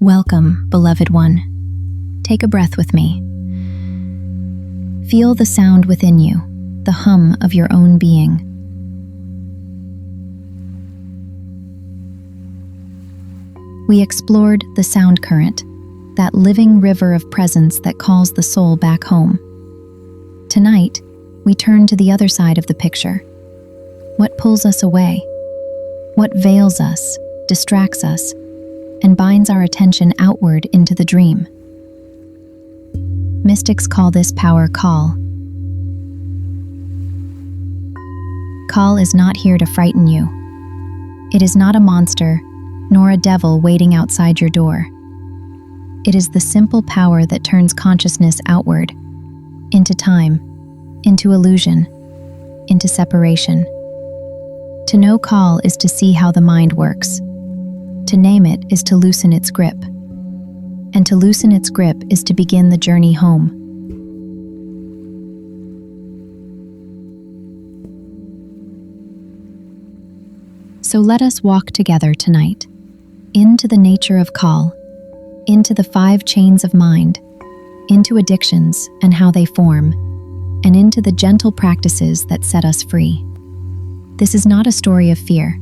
Welcome, beloved one. Take a breath with me. Feel the sound within you, the hum of your own being. We explored the sound current, that living river of presence that calls the soul back home. Tonight, we turn to the other side of the picture. What pulls us away? What veils us, distracts us, and binds our attention outward into the dream? Mystics call this power Kal. Kal is not here to frighten you. It is not a monster, nor a devil waiting outside your door. It is the simple power that turns consciousness outward, into time, into illusion, into separation. To know Kal is to see how the mind works. To name it is to loosen its grip. And to loosen its grip is to begin the journey home. So let us walk together tonight, into the nature of Kal, into the 5 chains of mind, into addictions and how they form, and into the gentle practices that set us free. This is not a story of fear.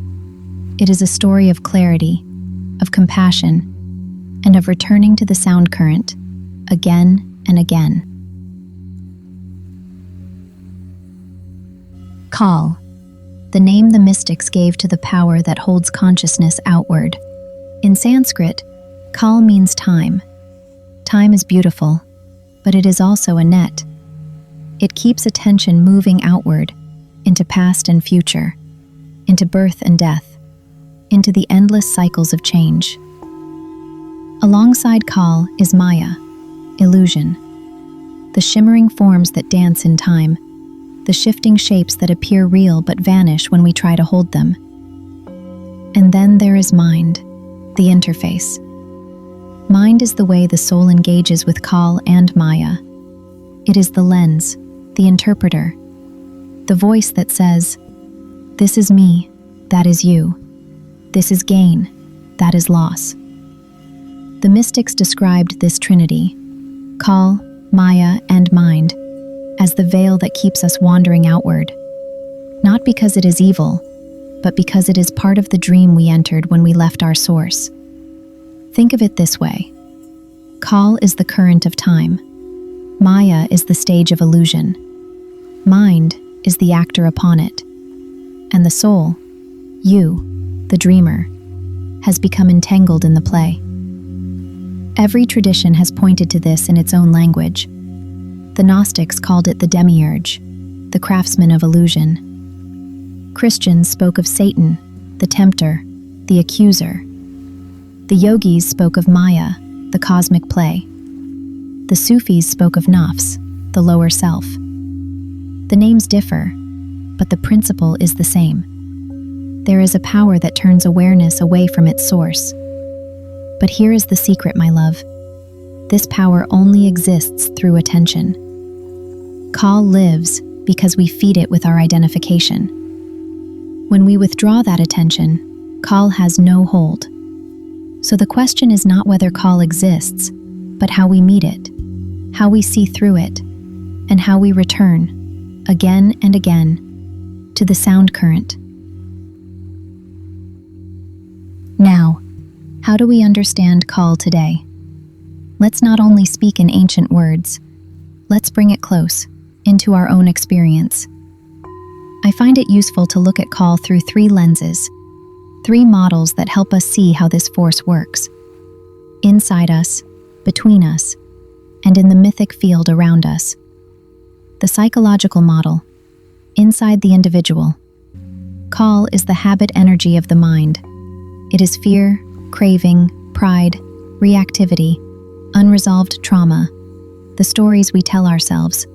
It is a story of clarity, of compassion, and of returning to the sound current again and again. Kal, the name the mystics gave to the power that holds consciousness outward. In Sanskrit, Kal means time. Time is beautiful, but it is also a net. It keeps attention moving outward, into past and future, into birth and death, into the endless cycles of change. Alongside Kal is Māyā, illusion, the shimmering forms that dance in time, the shifting shapes that appear real but vanish when we try to hold them. And then there is mind, the interface. Mind is the way the soul engages with Kal and Māyā. It is the lens, the interpreter, the voice that says, "This is me, that is you. This is gain, that is loss." The mystics described this trinity, Kal, Māyā, and mind, as the veil that keeps us wandering outward, not because it is evil, but because it is part of the dream we entered when we left our source. Think of it this way. Kal is the current of time. Māyā is the stage of illusion. Mind is the actor upon it. And the soul, you, the dreamer, has become entangled in the play. Every tradition has pointed to this in its own language. The Gnostics called it the demiurge, the craftsman of illusion. Christians spoke of Satan, the tempter, the accuser. The yogis spoke of Māyā, the cosmic play. The Sufis spoke of Nafs, the lower self. The names differ, but the principle is the same. There is a power that turns awareness away from its source. But here is the secret, my love. This power only exists through attention. Kal lives because we feed it with our identification. When we withdraw that attention, Kal has no hold. So the question is not whether Kal exists, but how we meet it, how we see through it, and how we return, again and again, to the sound current. Now, how do we understand Kal today? Let's not only speak in ancient words, let's bring it close, into our own experience. I find it useful to look at Kal through 3 lenses, 3 models that help us see how this force works. Inside us, between us, and in the mythic field around us. The psychological model, inside the individual. Kal is the habit energy of the mind. It is fear, craving, pride, reactivity, unresolved trauma, the stories we tell ourselves.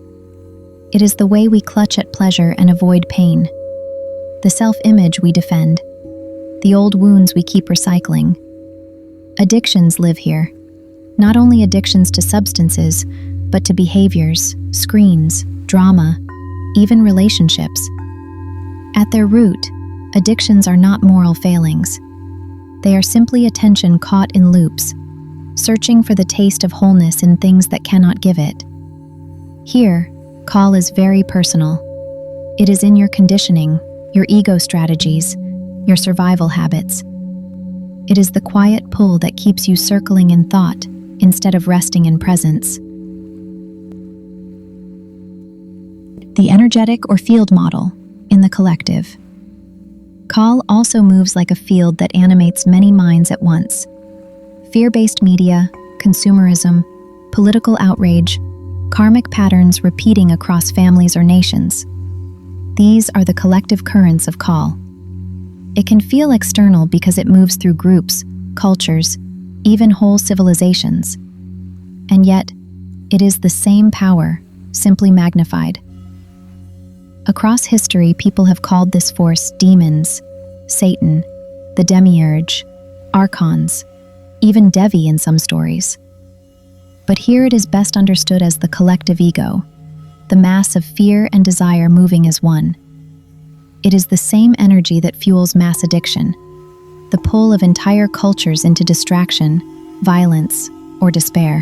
It is the way we clutch at pleasure and avoid pain, the self-image we defend, the old wounds we keep recycling. Addictions live here, not only addictions to substances, but to behaviors, screens, drama, even relationships. At their root, addictions are not moral failings. They are simply attention caught in loops, searching for the taste of wholeness in things that cannot give it. Here, Kal is very personal. It is in your conditioning, your ego strategies, your survival habits. It is the quiet pull that keeps you circling in thought instead of resting in presence. The energetic or field model in the collective. Kal also moves like a field that animates many minds at once. Fear-based media, consumerism, political outrage, karmic patterns repeating across families or nations. These are the collective currents of Kal. It can feel external because it moves through groups, cultures, even whole civilizations. And yet, it is the same power, simply magnified. Across history, people have called this force demons, Satan, the demiurge, archons, even Devi in some stories. But here it is best understood as the collective ego, the mass of fear and desire moving as one. It is the same energy that fuels mass addiction, the pull of entire cultures into distraction, violence, or despair.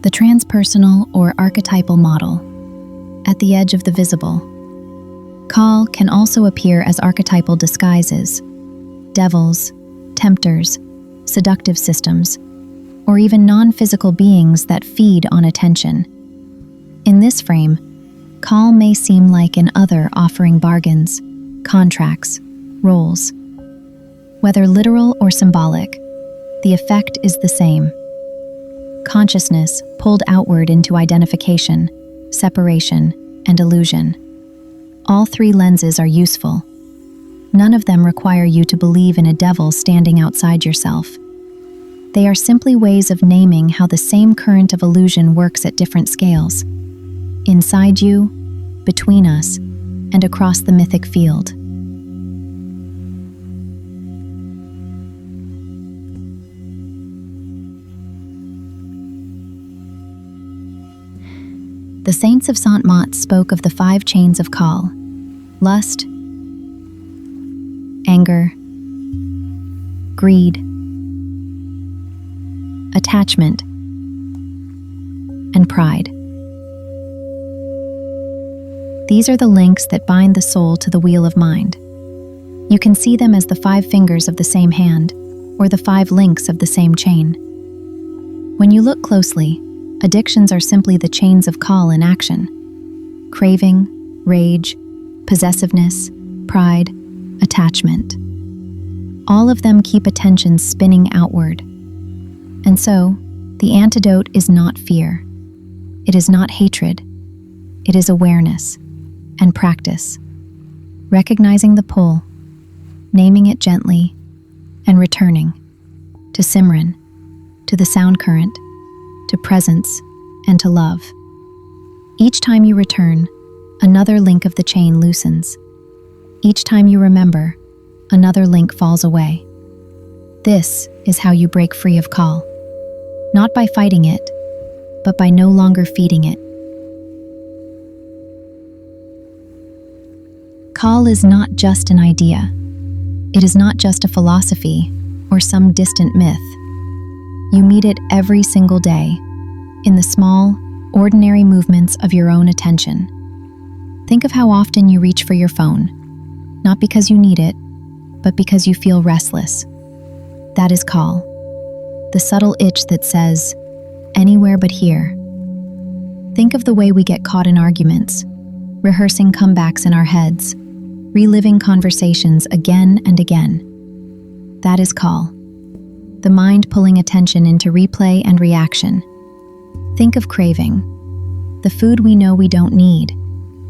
The transpersonal or archetypal model, at the edge of the visible. Kal can also appear as archetypal disguises, devils, tempters, seductive systems, or even non-physical beings that feed on attention. In this frame, Kal may seem like an other offering bargains, contracts, roles. Whether literal or symbolic, the effect is the same. Consciousness pulled outward into identification, separation, and illusion. All three lenses are useful. None of them require you to believe in a devil standing outside yourself. They are simply ways of naming how the same current of illusion works at different scales. Inside you, between us, and across the mythic field. The saints of Saint Mat spoke of the 5 chains of Kal: lust, anger, greed, attachment, and pride. These are the links that bind the soul to the wheel of mind. You can see them as the 5 fingers of the same hand, or the 5 links of the same chain. When you look closely, addictions are simply the chains of Kal in action. Craving, rage, possessiveness, pride, attachment. All of them keep attention spinning outward. And so, the antidote is not fear. It is not hatred. It is awareness and practice. Recognizing the pull, naming it gently, and returning to Simran, to the sound current, to presence, and to love. Each time you return, another link of the chain loosens. Each time you remember, another link falls away. This is how you break free of Kal. Not by fighting it, but by no longer feeding it. Kal is not just an idea. It is not just a philosophy or some distant myth. You meet it every single day, in the small, ordinary movements of your own attention. Think of how often you reach for your phone, not because you need it, but because you feel restless. That is Kal, the subtle itch that says, anywhere but here. Think of the way we get caught in arguments, rehearsing comebacks in our heads, reliving conversations again and again. That is Kal, the mind pulling attention into replay and reaction. Think of craving, the food we know we don't need,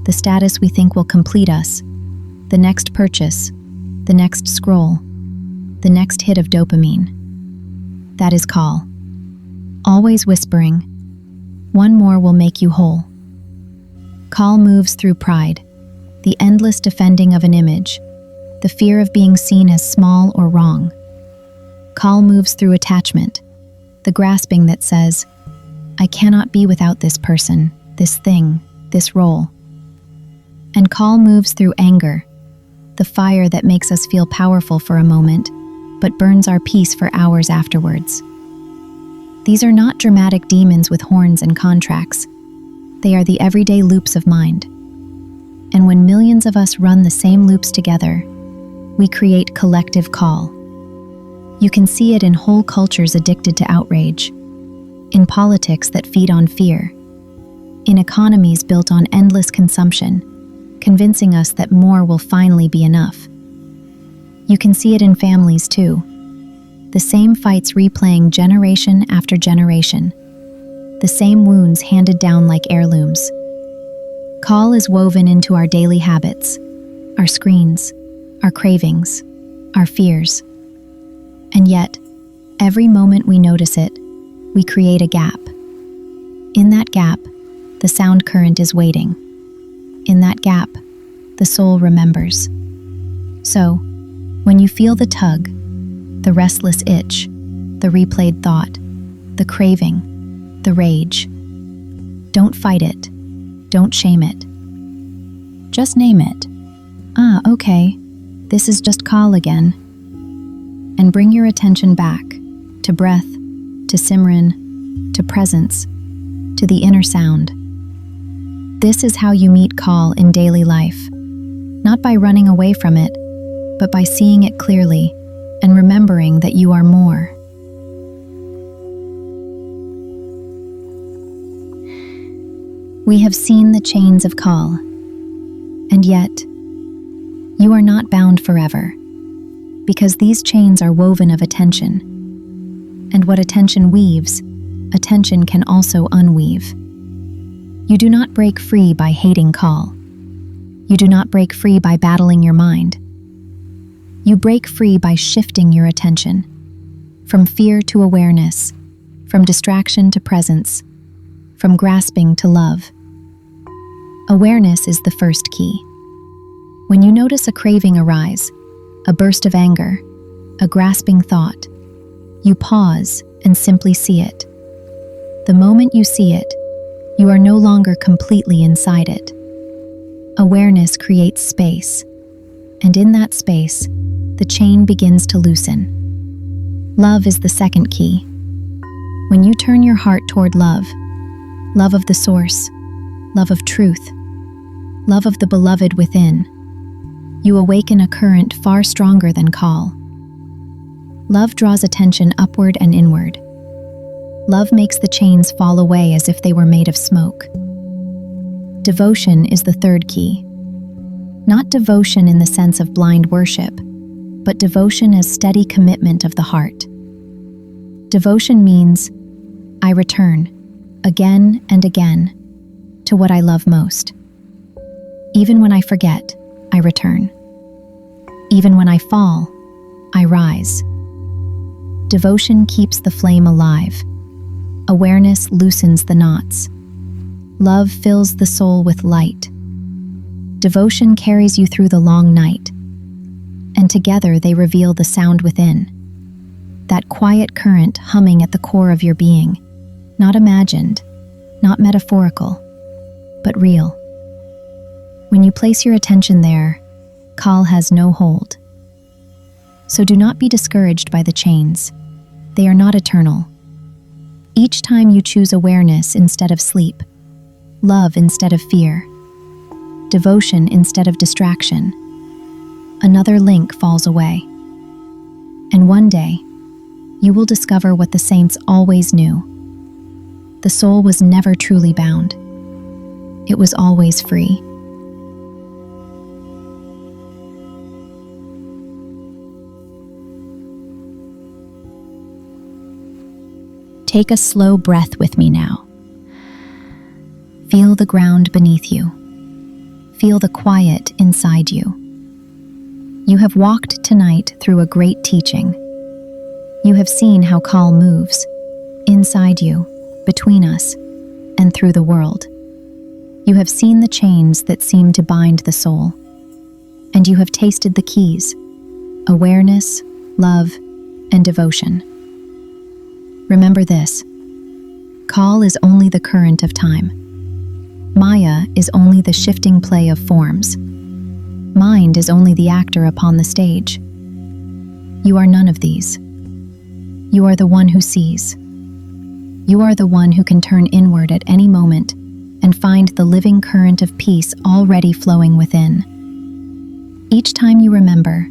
the status we think will complete us, the next purchase, the next scroll, the next hit of dopamine. That is Kal, always whispering, one more will make you whole. Kal moves through pride, the endless defending of an image, the fear of being seen as small or wrong. Kal moves through attachment, the grasping that says, I cannot be without this person, this thing, this role. And Kal moves through anger, the fire that makes us feel powerful for a moment, but burns our peace for hours afterwards. These are not dramatic demons with horns and contracts. They are the everyday loops of mind. And when millions of us run the same loops together, we create collective Kal. You can see it in whole cultures addicted to outrage, in politics that feed on fear, in economies built on endless consumption, convincing us that more will finally be enough. You can see it in families too, the same fights replaying generation after generation, the same wounds handed down like heirlooms. Kal is woven into our daily habits, our screens, our cravings, our fears. And yet, every moment we notice it, we create a gap. In that gap, the sound current is waiting. In that gap, the soul remembers. So, when you feel the tug, the restless itch, the replayed thought, the craving, the rage, don't fight it. Don't shame it. Just name it. Okay, this is just Kal again. And bring your attention back to breath, to Simran, to presence, to the inner sound. This is how you meet Kal in daily life, not by running away from it, but by seeing it clearly and remembering that you are more. We have seen the chains of Kal, and yet, you are not bound forever, because these chains are woven of attention. And what attention weaves, attention can also unweave. You do not break free by hating Kal. You do not break free by battling your mind. You break free by shifting your attention, from fear to awareness, from distraction to presence, from grasping to love. Awareness is the first key. When you notice a craving arise, a burst of anger, a grasping thought, you pause and simply see it. The moment you see it, you are no longer completely inside it. Awareness creates space, and in that space, the chain begins to loosen. Love is the second key. When you turn your heart toward love, love of the source, love of truth, love of the beloved within, you awaken a current far stronger than Kal. Love draws attention upward and inward. Love makes the chains fall away as if they were made of smoke. Devotion is the third key. Not devotion in the sense of blind worship, but devotion as steady commitment of the heart. Devotion means, I return, again and again, to what I love most. Even when I forget, I return. Even when I fall, I rise. Devotion keeps the flame alive. Awareness loosens the knots. Love fills the soul with light. Devotion carries you through the long night, and together they reveal the sound within. That quiet current humming at the core of your being, not imagined, not metaphorical, but real. When you place your attention there, Kal has no hold. So do not be discouraged by the chains. They are not eternal. Each time you choose awareness instead of sleep, love instead of fear, devotion instead of distraction, another link falls away. And one day, you will discover what the saints always knew. The soul was never truly bound. It was always free. Take a slow breath with me now. Feel the ground beneath you. Feel the quiet inside you. You have walked tonight through a great teaching. You have seen how Kal moves, inside you, between us, and through the world. You have seen the chains that seem to bind the soul. And you have tasted the keys: awareness, love, and devotion. Remember this: Kal is only the current of time. Māyā is only the shifting play of forms. Mind is only the actor upon the stage. You are none of these. You are the one who sees. You are the one who can turn inward at any moment and find the living current of peace already flowing within. Each time you remember,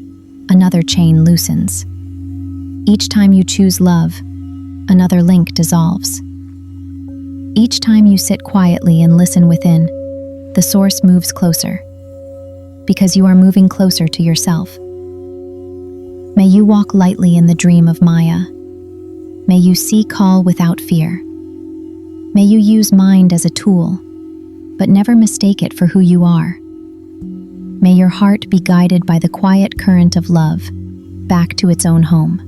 another chain loosens. Each time you choose love, another link dissolves. Each time you sit quietly and listen within, the source moves closer, because you are moving closer to yourself. May you walk lightly in the dream of Māyā. May you see Kal without fear. May you use mind as a tool, but never mistake it for who you are. May your heart be guided by the quiet current of love back to its own home.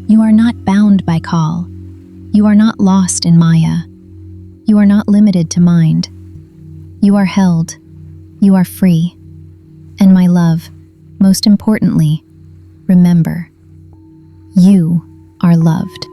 You are not bound by Kal. You are not lost in Māyā. You are not limited to mind. You are held. You are free. And my love, most importantly, remember, you are loved.